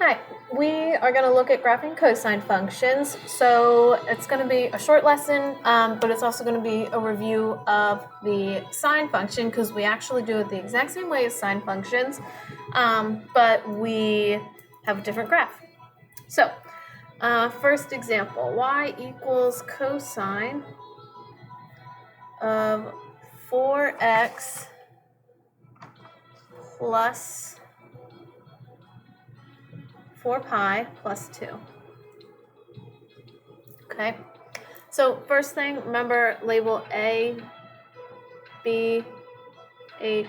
Hi, we are going to look at graphing cosine functions. So it's going to be a short lesson, but it's also going to be a review of the sine function because we actually do it the exact same way as sine functions, but we have a different graph. So first example, y equals cosine of 4x plus 4 pi plus 2. Okay, so first thing, remember label A, B, H,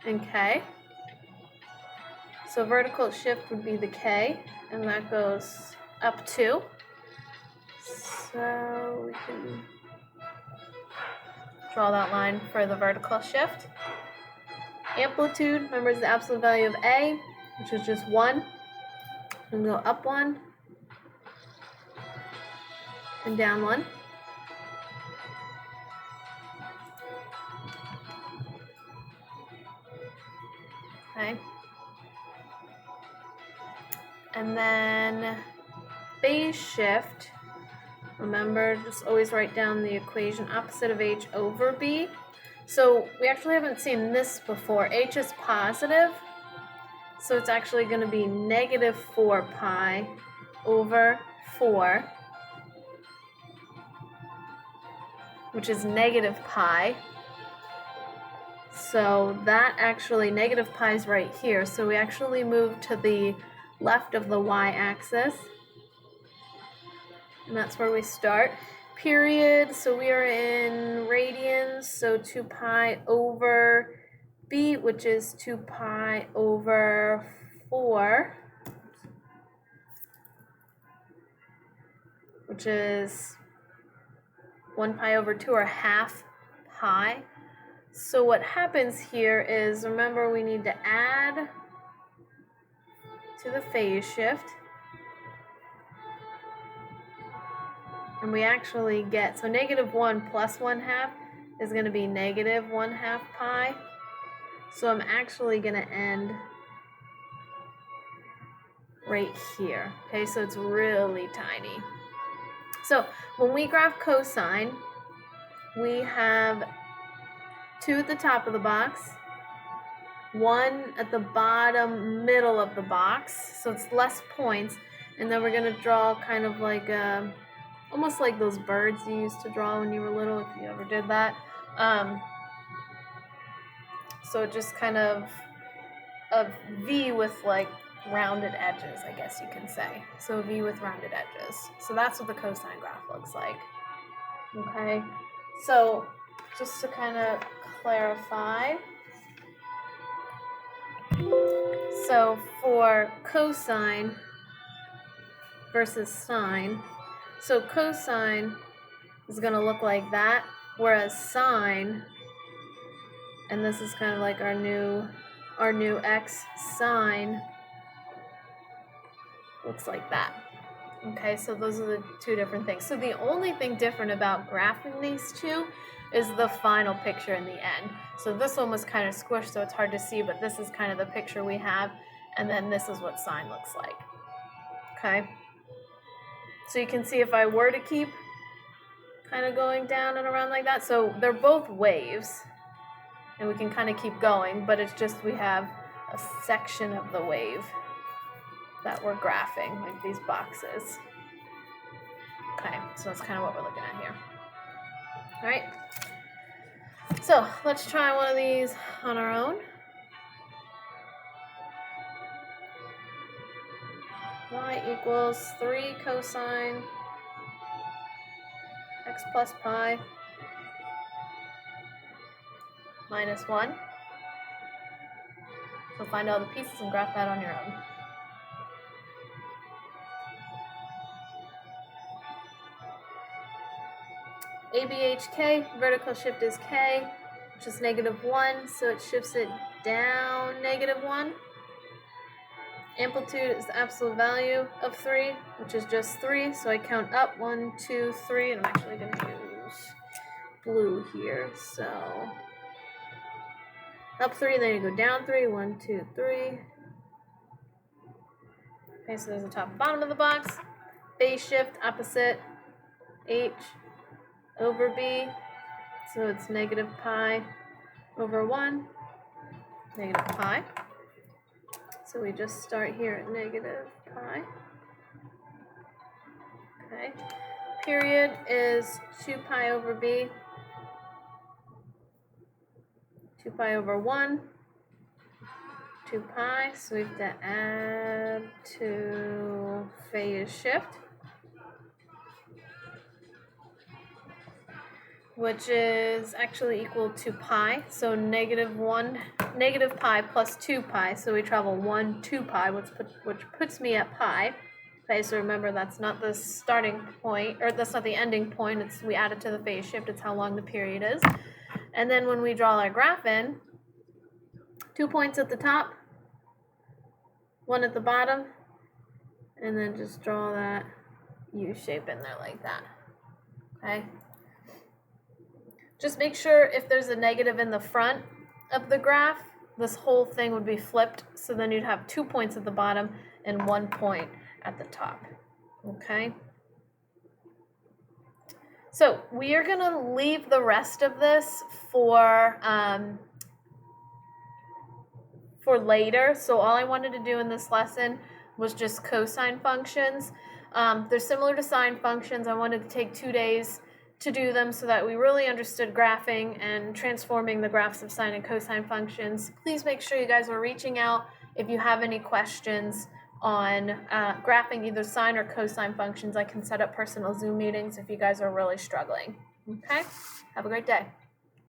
and K. So vertical shift would be the K, and that goes up 2. So we can draw that line for the vertical shift. Amplitude, remember, is the absolute value of A, which is just 1. And go up 1 and down 1. Okay. And then phase shift, remember, just always write down the equation opposite of H over B. So we actually haven't seen this before. H is positive, so it's actually going to be negative 4 pi over 4, which is negative pi. So that actually, negative pi is right here. So we actually move to the left of the y-axis. And that's where we start. Period, so we are in radians, so 2 pi over b, which is 2 pi over 4, which is 1 pi over 2, or half pi. So what happens here is, remember, we need to add to the phase shift. And we actually get, so negative 1 plus 1/2 is going to be negative 1/2 pi. So I'm actually going to end right here. Okay, so it's really tiny. So when we graph cosine, we have 2 at the top of the box, 1 at the bottom middle of the box, so it's less points, and then we're going to draw kind of like a, almost like those birds you used to draw when you were little, if you ever did that. So just kind of a V with like rounded edges, I guess you can say. So a V with rounded edges. So that's what the cosine graph looks like. Okay, so just to kind of clarify. So for cosine versus sine, so cosine is going to look like that, whereas sine, and this is kind of like our new x, sine looks like that. Okay, so those are the two different things. So the only thing different about graphing these two is the final picture in the end. So this one was kind of squished, so it's hard to see, but this is kind of the picture we have, and then this is what sine looks like. Okay, so you can see if I were to keep kind of going down and around like that, so they're both waves, and we can kind of keep going, but it's just we have a section of the wave that we're graphing, like these boxes. Okay, so that's kind of what we're looking at here. All right, so let's try one of these on our own. Y equals 3 cosine x plus pi minus 1. So find all the pieces and graph that on your own. ABHK, vertical shift is K, which is negative 1, so it shifts it down negative 1. Amplitude is the absolute value of 3, which is just 3, so I count up 1, 2, 3, and I'm actually going to use blue here, so up 3, then you go down 3, 1, 2, 3. Okay, so there's the top and bottom of the box. Phase shift opposite h over b. So it's negative pi over 1, negative pi. So we just start here at negative pi. Okay. Period is 2 pi over b. 2 pi over 1. 2 pi. So we have to add to phase shift, which is actually equal to pi. So negative pi plus 2 pi. So we travel 1, 2 pi, which puts me at pi. Okay, so remember that's not the starting point, or that's not the ending point. It's we add it to the phase shift. It's how long the period is. And then when we draw our graph in, 2 points at the top, 1 at the bottom, and then just draw that U shape in there like that. Okay. Just make sure if there's a negative in the front of the graph, this whole thing would be flipped. So then you'd have 2 points at the bottom and 1 point at the top. Okay. So we are going to leave the rest of this for later. So all I wanted to do in this lesson was just cosine functions. They're similar to sine functions. I wanted to take 2 days to do them so that we really understood graphing and transforming the graphs of sine and cosine functions. Please make sure you guys are reaching out if you have any questions on graphing either sine or cosine functions. I can set up personal Zoom meetings if you guys are really struggling. Okay? Have a great day.